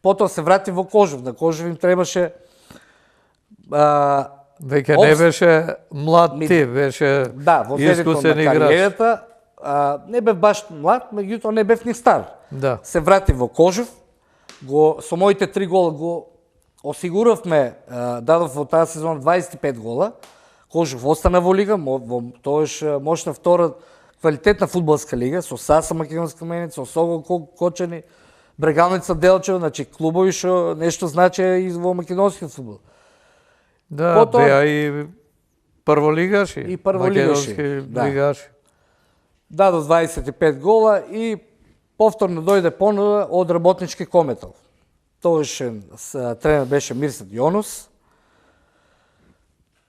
Потоа се врати во Кожув. На Кожув им требаше Веќе не беше млад ти, беше да, во средето искусен на играч. кариерата, не бев баш млад, меѓутоа не бев ни стар. Да. Се врати во Кожув, со моите 3 гола го осигуравме, дадов во таа сезона 25 гола. Кожув остана во лига, во тоаш мощна втора квалитетна фудбалска лига, со Саса Македонска Меница, со Сокол Кочани, Брегалница Делчево, значи клубови што нешто значи и во македонскиот фудбал. Да, Потоа- беа и прволигаши. И прволигаши, Македонски да. лигаши. Дадо 25 гола и повторно дојде понуда од Работнички Кометов. Тоашен тренер беше Мирсет Јонус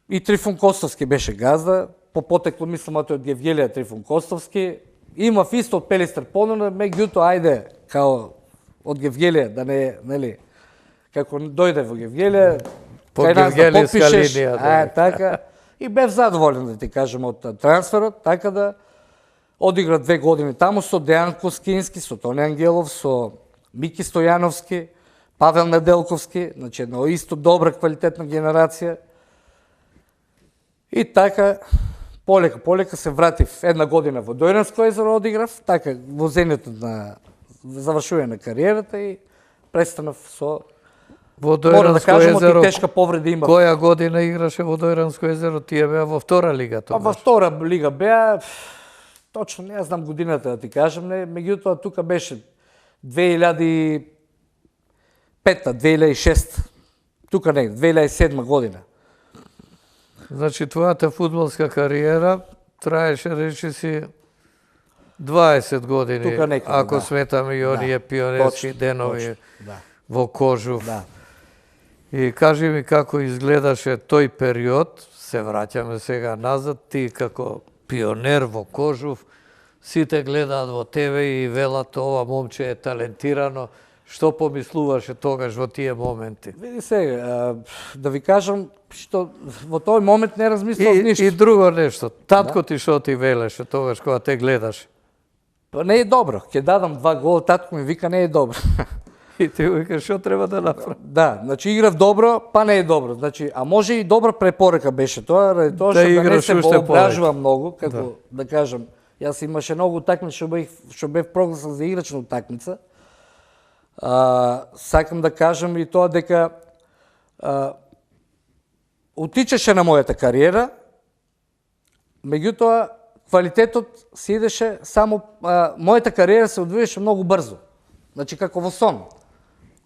и Трифун Костовски беше газда. По потекло мислам од Гевгелија Трифун Костовски. Имав исто од Пелистер понуда, меѓутоа ајде као од Гевгелија да не, нели, како дојде во Гевгелија, По кај нас да гевгелијска потпишеш, линија, да. така. И бев задоволен, да ти кажем, од трансферот, така да одигра 2 години таму со Дејан Коскински, со Тони Ангелов, со Мики Стојановски, Павел Неделковски, значи една исто добра квалитетна генерација. И така, полека се вратив 1 година во Дојранско езеро одиграв, така во зениот на завршување на кариерата и престанав со... Во Мора да Дојранско кажем, од езеро, тешка повреда имав. која година играше во Дојранско езеро, тие беа во втора лига Па во тогаш. втора лига беа, точно не знам годината да ти кажам, не, меѓутоа тука беше 2005-та, 2006, тука не, 2007 година. Значи, твојата фудбалска кариера траеше, речи си, 20 години, Тука некаде, ако да. сметаме и оние пионерски Точно, денови точно, да. во Кожув. Да. И кажи ми како изгледаше тој период, се враќаме сега назад, ти како пионер во Кожув, сите гледаат во тебе и велат ова момче е талентирано. Што помислуваше тогаш во тие моменти? Види се, да ви кажам, што во тој момент не размислав ништо. И друго нешто, татко ти што ти велеше тогаш кога те гледаше? Па не е добро, ќе дадам 2 гола, татко ми вика не е добро. И ти викаш што треба да направи? Да, значи играв добро, па не е добро. Значи, а може и добра препорека беше тоа, ради тоа Да што да не играш се уште воображува многу, како да кажам, јас имаше многу утакмици што бев прогласан за играч на утакмица. Сакам да кажам и тоа дека утичаше на мојата кариера, меѓутоа квалитетот се идеше само, мојата кариера се одвиеше многу брзо. Значи како во сон.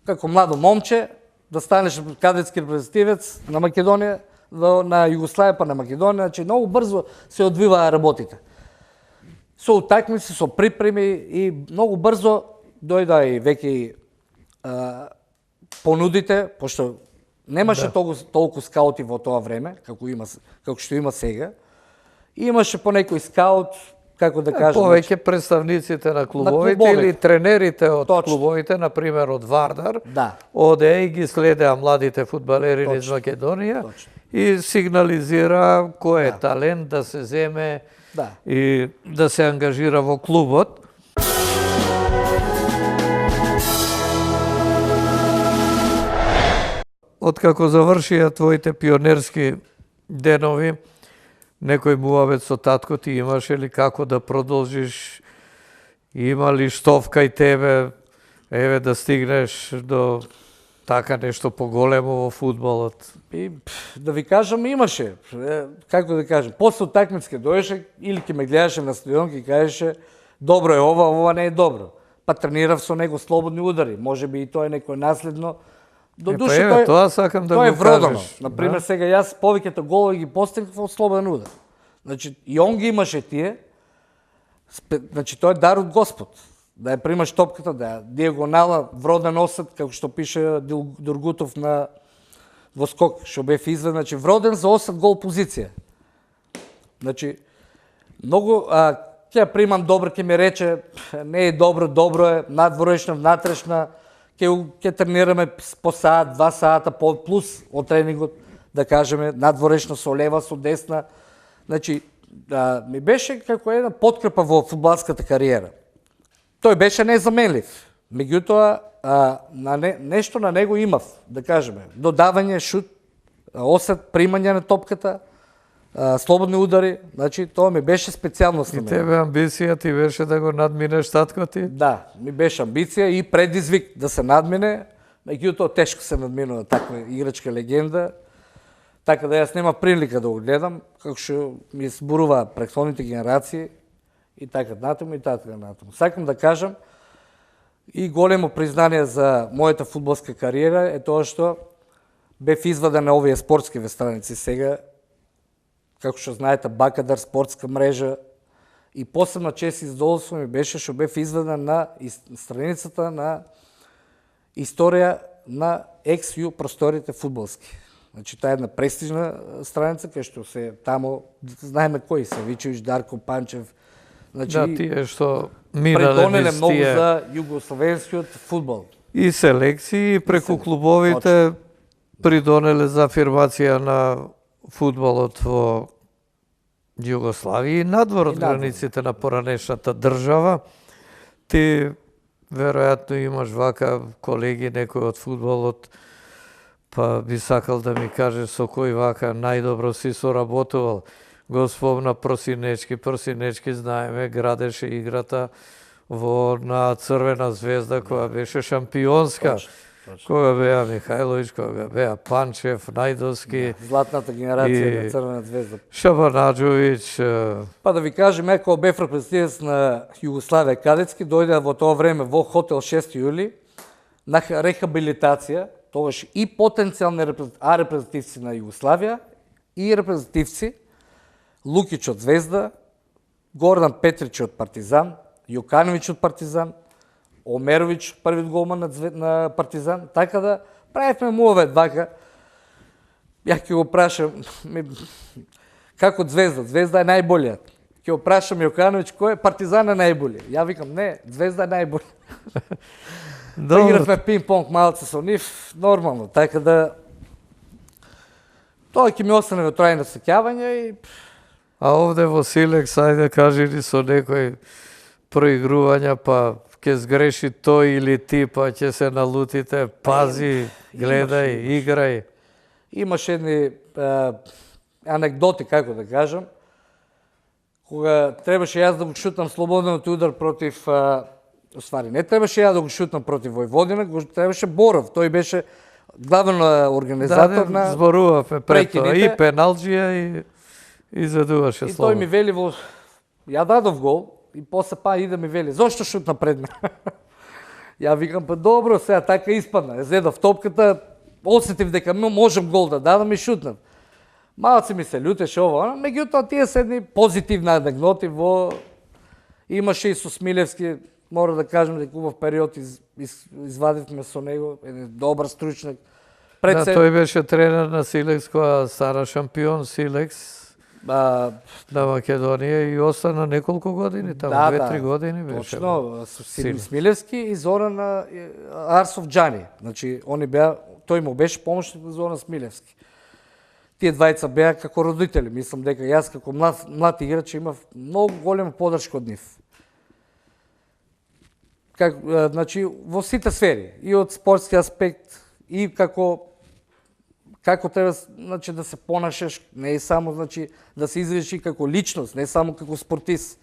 Како младо момче, да станеш кадетски репрезентативец на Македонија, на Југославија па на Македонија, значи многу брзо се одвиваа работите. Со утакмици, со припреми и многу брзо дојда и веќе понудите, пошто немаше толку скаути во тоа време, како што има сега. Имаше по некој скаут, како да кажам, Повеќе представниците на клубовите или тренерите од клубовите, например од Вардар, оде и ги следеа младите фудбалери низ Македонија и сигнализира кој е талент да се земе и да се ангажира во клубот. Откако завршија твоите пионерски денови, некој муабет со татко ти имаше ли како да продолжиш? Има ли штов кај тебе, еве да стигнеш до така нешто поголемо во фудбалот? И да ви кажам, имаше. Како да кажам, после утакмиците дојдеше или ќе ме гледаше на стадион и кажеше добро е ова не е добро. Па тренирав со него слободни удари, можеби и тоа е некој наследно. До душа тоа сакам да го кажеш. Тоа е вродено. Например, сега јас повеќето голови ги постигнав од слободен удар. Значи, и он ги имаше тие. Значи, тоа е дар од Господ. Да ја примаш топката, да ја диагонала, вроден осет, како што пише Дургутов во скок, што бев извед, значи, вроден за осет гол позиција. Значи, многу, ќе ја примам добро, ќе ми рече, не е добро, добро е, надворешна, внатрешна, ќе тренираме по саат, 2 сата, плюс од тренингот, да кажеме, надворешно со лева, со десна. Значи, ми беше како една подкрепа во фудбалската кариера. Тој беше незаменлив. Меѓутоа, нешто на него имав, да кажеме, додавање, шут, осет, примање на топката, слободни удари, значи тоа ми беше специјалност на И мене. тебе амбиција ти беше да го надминеш татко ти? Да, ми беше амбиција и предизвик да се надмине, меѓутоа тешко се надминува таква играчка легенда, така да јас нема прилика да го гледам, како што ми зборува претходните генерации и така натаму и така натаму. Сакам да кажам и големо признание за мојата фудбалска кариера е тоа што бев изваден на овие спортски вестраници сега, како што знаете, Бакадар спортска мрежа, и посебно чест и задоволство ми беше што бев изведен на страницата на историја на XU просториите фудбалски. Значи, таа е една престижна страница, кај што се тамо, знаеме кои се, Вичевич, Дарко Панчев, значи, Да, тие што минале предонеле низ многу тие за југословенскиот фудбал. и селекции и преку клубовите придонеле за афирмација на фудбалот во Југославија и надвор од границите на поранешната држава. Ти веројатно имаш вака колеги некој од фудбалот, па би сакал да ми кажеш со кој вака најдобро си соработувал. Го спомна Просинечки знаеме, градеше играта на Црвена звезда која беше шампионска. Кога беа Михајлович, кога беа Панчев, Најдовски, Златната генерација на Црвена звезда. Шабанаджовиќ. Па да ви кажем, кога бев репрезентативец на Југославија кадетски, дојде во тоа време во хотел 6 јули на рехабилитација, тогаш и потенцијални репрезентативци на Југославија и репрезентативци Лукич од Звезда, Гордан Петрич од Партизан, Јукановиќ од Партизан, Омеровиќ, првиот голман на Партизан, така да правевме муавет вака. Ја ќе го прашам, како Звезда? Звезда е најболјиот. Ќе го прашам Јукановиќ кој е, Партизан е најболји. Ја викам, не, Звезда е најболји. Игравме пинг-понг малце со нив, нормално, така да тоа ќе ми остане во трајно сеќавање и А овде во Силекс, ајде кажи ни со некој проигрувања, па ќе сгреши тој или ти, па ќе се налутите, пази, гледај, играј. Имаш едни анекдоти, како да кажам, кога требаше јас да го шутнам слободниот удар против, оствари, не требаше ја да го шутнам против Војводина, го требаше Боров, тој беше главен организатор на зборувавме пред тоа, прекидите. и пеналџија и задуваше И тој слободно. ми вели ја дадов гол, и после па иде ми вели, зошто шутна пред мене? Ја викам, па добро, сега така испадна. Зедов топката, осетив дека можам гол да дадам и шутнав. Малци ми се лютеше ова, меѓутоа тие се едни позитивни анекдоти во... Имаше и со Смилевски, мора да кажем дека убав период извадивме со него, еден добар стручнак. Да, тој беше тренер на Силекс, која стара шампион Силекс на Македонија и остана неколку години, таму 2-3 години беше. Точно, Смилевски и Зоран Арсов Џани. Значи, они беа, тој му беше помошник на Зоран Смилевски. Тие двајца беа како родители, мислам дека јас како млад играч имав многу голема подршка од нив. Значи, во сите сфери, и од спортски аспект, и како треба, значи, да се понашаш, не е само, значи, да се изведеш како личност, не само како спортист.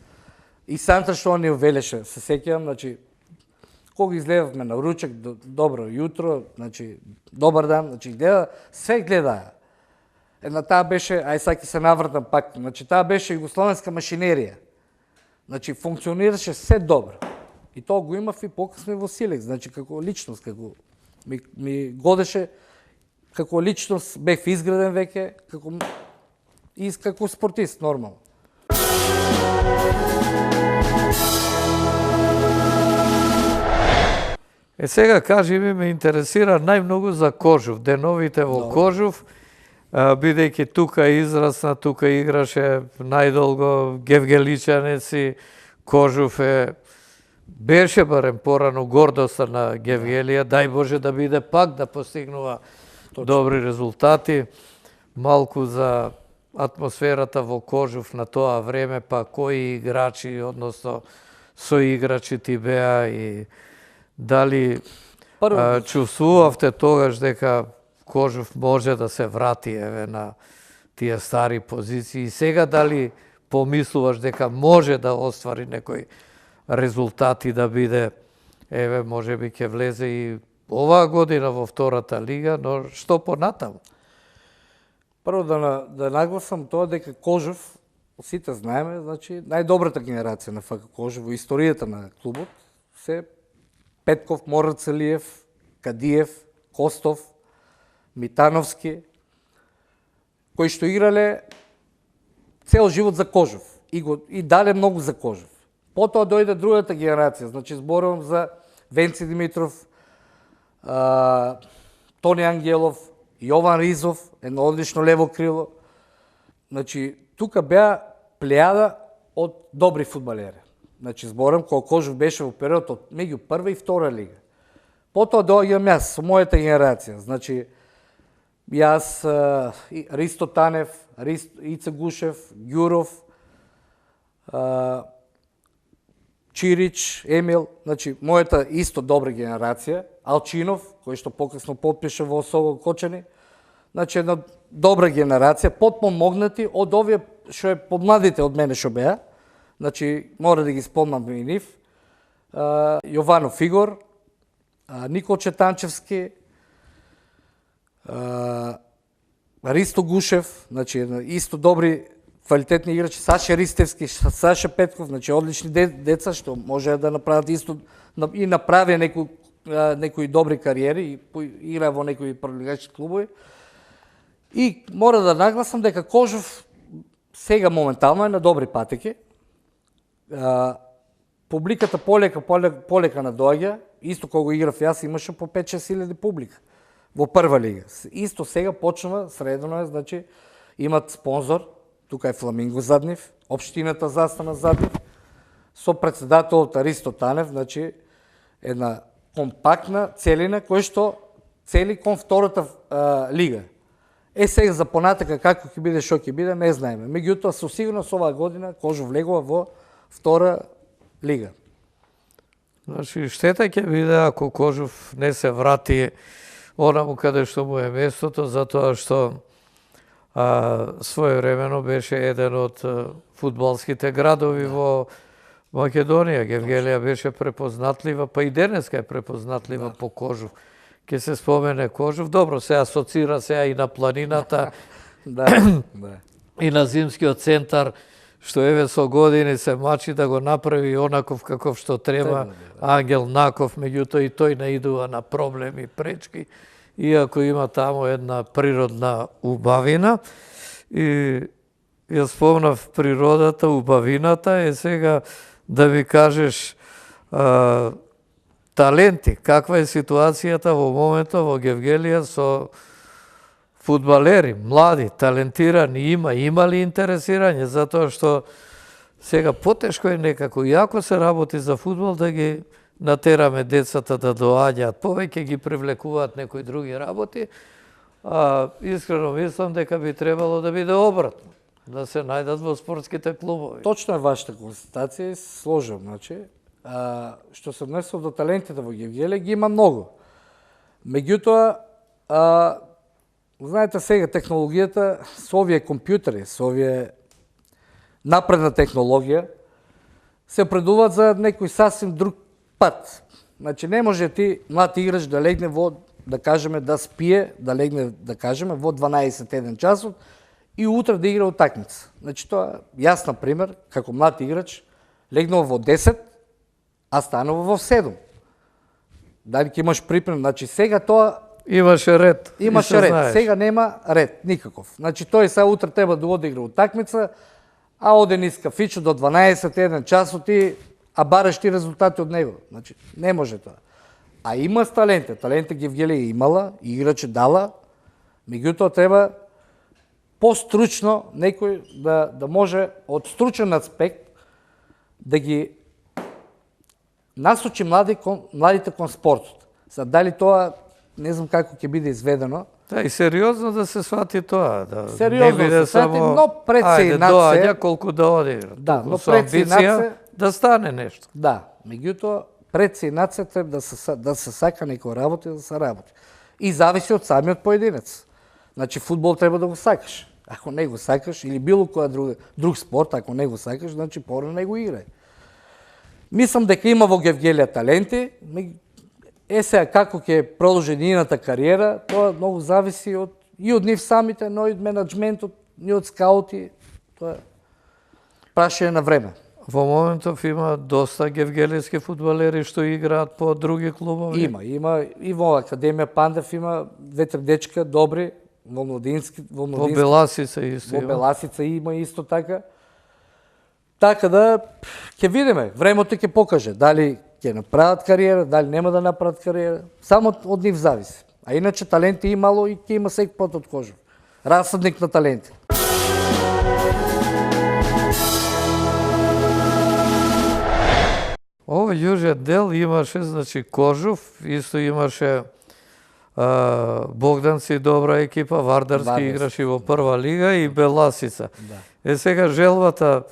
И самата што ни велеше, се сеќавам, значи, кога изгледавме на ручек, добро јутро, значи, добар дан, значи, се гледаа. Една таа беше, ај сега ќе се навратам пак, значи, таа беше југословенска машинерија. Значи, функционираше се добро. И тоа го имав и покасно и во Силекс, значи, како личност, како ми годеше, како личност бев изграден веќе, како спортист, нормално. Сега кажи ми, ме интересира најмногу за Кожув, деновите во Кожув, бидејќи тука израсна, тука играше најдолго Гевгеличанеци, Кожув беше барем порано гордоста на Гевгелија, дај Боже да биде пак да постигнува добри резултати. Малку за атмосферата во Кожув на тоа време, па кои играчи, односно соиграчи ти беа и Дали чувствувавте тогаш дека Кожов може да се врати еве на тие стари позиции? Сега дали помислуваш дека може да оствари некој резултат и да биде, еве, можеби ќе влезе и оваа година во втората лига, но што понатаму? Прво да нагласам тоа дека Кожов, сите знаеме, значи најдобрата генерација на ФК Кожов во историјата на клубот се Петков, Морацелиев, Кадиев, Костов, Митановски, кои што играле цел живот за Кожов и даде многу за Кожов. Потоа дојде другата генерација, значи зборувам за Венци Димитров, Тони Ангелов, Јован Ризов, едно одлично лево крило. Значи, тука беа плејада од добри фудбалери. Значи, зборам, кога Кожов беше во период од меѓу прва и втора лига. Потоа доаѓам јас со мојата генерација. Значи, јас, Ристо Танев, Ице Гушев, Ѓуров, Чирич, Емил, значи, мојата исто добра генерација, Алчинов, кој што покасно потпише во Осово Кочани, значи, една добра генерација, потпомогнати од овие што е помладите од мене што беа, значи, мора да ги спомнам и нив, Јовано Фигор, Никол Четанчевски, Ристо Гушев, значи, исто добри квалитетни играчи, Саша Ристевски, Саша Петков, значи одлични деца што може да направат исто и направи некои добри кариери и игра во некои прволигачки клубови. И мора да нагласам дека Кожов сега моментално е на добри патеки. Публиката полека надоаѓа, исто кога го играв јас имаше по 5-6 илјади публика во прва лига. Исто сега почнува, средно е, значи имат спонзор, тука е Фламинго зад нив, општината застана зад нив, со председателот Ристо Танев, значи една компактна целина која што цели кон втората лига. Сега за понатака како ќе биде, што ќе биде, не знаеме. Меѓутоа, со сигурност оваа година Кожов влегува во втора лига. Значи, штета ќе биде ако Кожов не се врати онаму каде што му е местото, затоа што своевремено беше еден од фудбалските градови во Македонија. Гевгелија беше препознатлива, па и денеска е препознатлива по Кожов. Ке се спомене Кожов, добро се асоцира сега и на планината, и на зимскиот центар, што еве со години се мачи да го направи онаков каков што треба, Ангел Наков, меѓутоа и тој наидува на проблеми, пречки, иако има таму една природна убавина. И ја спомнав природата, убавината, е сега да ми кажеш таленти, каква е ситуацијата во моментот во Гевгелија со фудбалери, млади, талентирани, има ли интересирање, затоа што сега потешко е некако, и ако се работи за фудбал, да ги натераме децата да доаѓаат, повеќе ги привлекуваат некои други работи, искрено мислам дека би требало да биде обратно, да се најдат во спортските клубови. Точно е вашата констатација и сложам, значи, што се однесува до талентите во Гевгелија, ги има многу. Меѓутоа, знаете сега технологијата со овие компјутери, со овие напредна технологија, се предуваат за некој сасвим друг пат. Значи не може ти млад играч да легне во, да кажеме, да спие, да легне, да кажеме, во 12-1 часот и утре да игра утакмица. Значи тоа јас на пример, како млад играч, легнува во 10, а станува во 7. Дали ќе имаш припрем, значи сега тоа имаше ред. Имаше ред. Знаеш. Сега нема ред никаков. Значи тој сега утре треба да одигра утакмица, а оде низ кафичо до 12-1 часот и бараш ти резултати од него. Значи не може тоа. А има таленте. Таленте Гевгелија имала, играче дала, меѓутоа треба постручно некој да може од стручен аспект да ги насочи младите кон спортот. За дали тоа не знам како ќе биде изведено. Да, и сериозно да се свати тоа, да сериозно не биде се свати, само но пред се и над се. Доаѓа колку да одигра. Да, но пред се и над се. Да стане нешто. Да, меѓутоа пред се и над се треба да се сака некој работа, да се работи. И зависи од самиот поединец. Значи фудбал треба да го сакаш. Ако не го сакаш или било која друг спорт, ако не го сакаш, значи порано не го играј. Мислам дека има во Гевгелија таленти, сега како ќе продолжи нивната кариера, тоа многу зависи и од нив самите, но и од менаџментот, и од скаути. Тоа е прашање на време. Во моментов има доста гевгелијски фудбалери што играат по други клубови. Има и во Академија Пандев има две-три дечка добри, во младински, во Беласица исто. Во Беласица има исто така. Така да ќе видиме, времето ќе покаже дали ќе направат кариера, дали нема да направат кариера. Само од нив зависи. А иначе таленти имало и ќе има секој пат од Кожов. Расадник на таленти. Овој јужен дел имаше, значи, Кожов, исто имаше Богданци добра екипа, Вардарски играше во прва лига и Беласица. Да. Сега желбата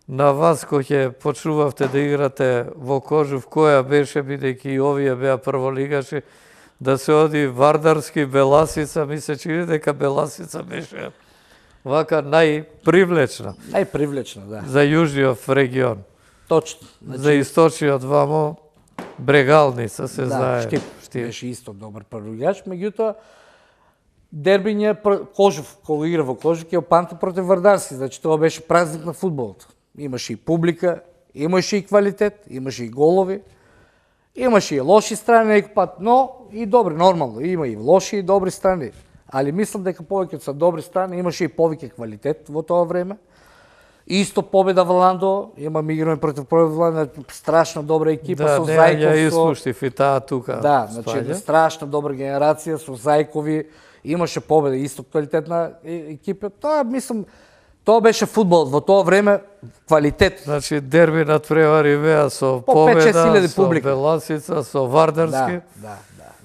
на вас кој ќе почнувавте да играте во Кожов, која беше, бидејќи и овие беа прволигаши, да се оди Вардарски, Беласица, ми се чини дека Беласица беше вака најпривлечна. Најпривлечна, да. За јужниот регион. Точно. Значи, за источниот вамо Брегалница се знае. Штип беше исто добар прволигач, меѓутоа дербиња Кожов, кога игра во Кожов, ќе опамти против Вардарски, значи тоа беше празник на фудбалот. Имаше и публика, имаше и квалитет, имаше и голови, имаше и лоши страни некој пат, но и добри, нормално, има и лоши и добри страни. Али мислам дека повеќе со добри страни имаше и повеќе квалитет во тоа време. Исто победа во Ландо, имаме играме против Ландо, страшно добра екипа со Зајков. Да, ја испуштив и таа тука. Да, значи страшно добра генерација со Зајкови, имаше победа, исто квалитетна екипа. Тоа мислам, тоа беше фудбал во тоа време, квалитет. Значи дерби надпревари беа со победа, со Беласица, со Вардарски. Да,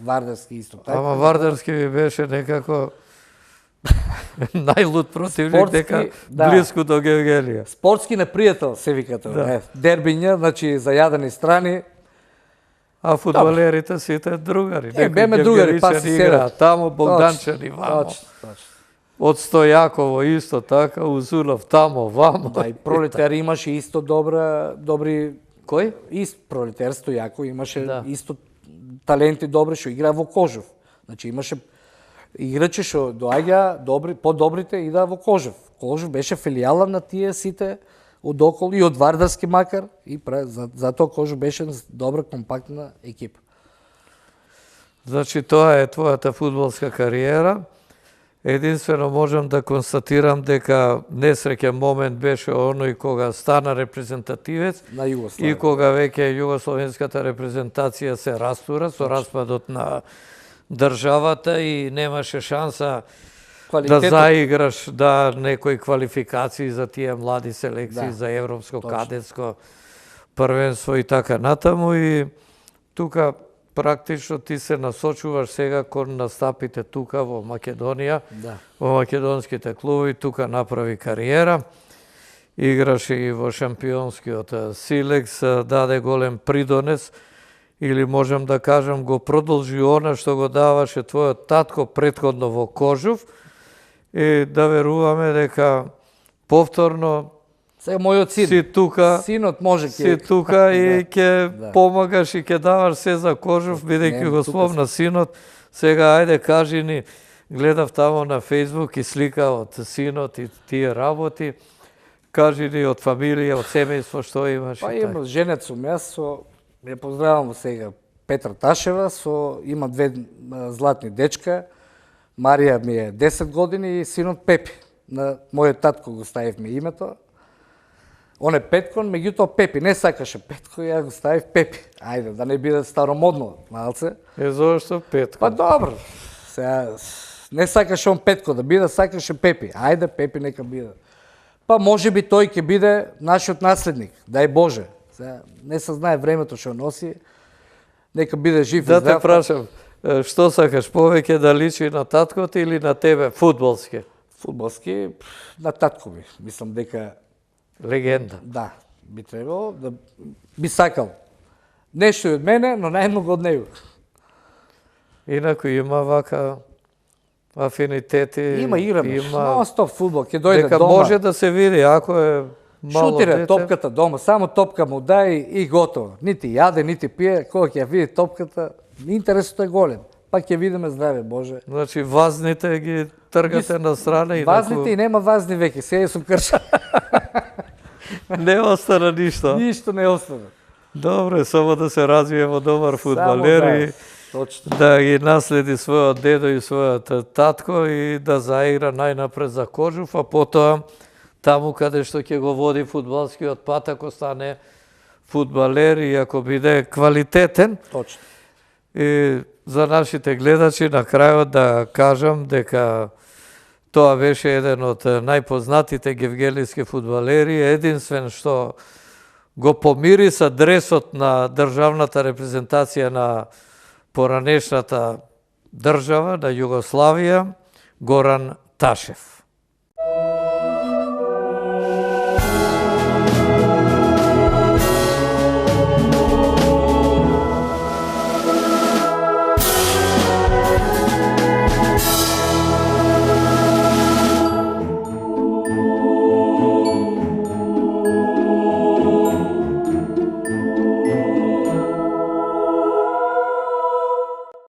Вардарски исто така. Ама Вардарски ви беше некако најлуд противник, дека близко до Гевгелија. Спортски непријател се вика тоа. Дербиња, значи за јадени страни. А фудбалерите сите другари. Беме другари, па се седат. Тамо Богданчани, вамо. Точно. Од Стојаково исто така, Узунов тамо, вамо. Да, и Пролетер имаше исто добри... Кој? Пролетер Стојаков имаше исто таленти добри, што игра во Кожов. Значи имаше играчи што доаѓа добри, подобрите и да во Кожов. Кожов беше филијала на тие сите од околу и од Вардарски макар и затоа Кожов беше добра компактна екипа. Значи тоа е твојата фудбалска кариера. Единствено можам да констатирам дека несреќен момент беше оној кога стана репрезентативец на Југославија. И кога веќе југословенската репрезентација се растура со распадот на државата и немаше шанса да заиграш некои квалификации за тие млади селекции за европско кадетско првенство и така натаму, и тука практично ти се насочуваш сега кон настапите тука во Македонија, во македонските клубови, тука направи кариера. Играше и во шампионскиот Силекс, даде голем придонес, или можам да кажам го продолжи она што го даваше твојот татко претходно во Кожов, и да веруваме дека повторно сега мојот син, си тука, синот може си тука и ќе помагаш и ќе даваш се за Кожов, бидејќи го спомна синот. Сега ајде кажи ни, гледав тамо на Фејсбук и слика од синот и тие работи. Кажи ни од фамилија, од семејство што имаш. Па има женет сум јас, ја поздравам сега Петра Ташева, има две златни дечка. Марија ми е 10 години и синот Пепи. На мојот татко го ставивме името. Он е Петкон, меѓутоа Пепи. Не сакаше Петко, ја го ставив Пепи. Ајде, да не биде старомодно малце. Зошто Петко? Па добро. Сега, не сакаше он Петко да биде, сакаше Пепи. Ајде, Пепи нека биде. Па може би тој ќе биде нашиот наследник. Дај Боже. Сега, не се знае времето што носи. Нека биде жив и здрав. Да те прашам, што сакаш повеќе да личи на таткото или на тебе фудбалски? Фудбалски на татко ми. Мислам дека легенда. Да, би требало да би сакал Нешто и од мене, но најмногу од него. Инаку има вака афинитети. Има играме, нон-стоп фудбал, ќе дојде дека дома. може да се види, ако е мало Шутира дете. топката дома, само топка му дај и готово. Нити јаде, нити пие, кога ќе ја види топката, интересот е голем. Па ќе видиме здраве Боже. Значи вазните ги тргате на страна и Вазните и нема вазни веќе, сега сум крша. не остана ништо. Ништо не остана. Добре, само да се развие во добар фудбалер и точно. да ги наследи својот дедо и својот татко и да заигра најнапред за Кожуф, а потоа таму каде што ќе го води фудбалскиот пат, ако стане фудбалер и ако биде квалитетен. Точно. И за нашите гледачи на крајот да кажам дека тоа беше еден од најпознатите гевгелиски фудбалери, единствен што го помириса дресот на државната репрезентација на поранешната држава, на Југославија, Горан Ташев.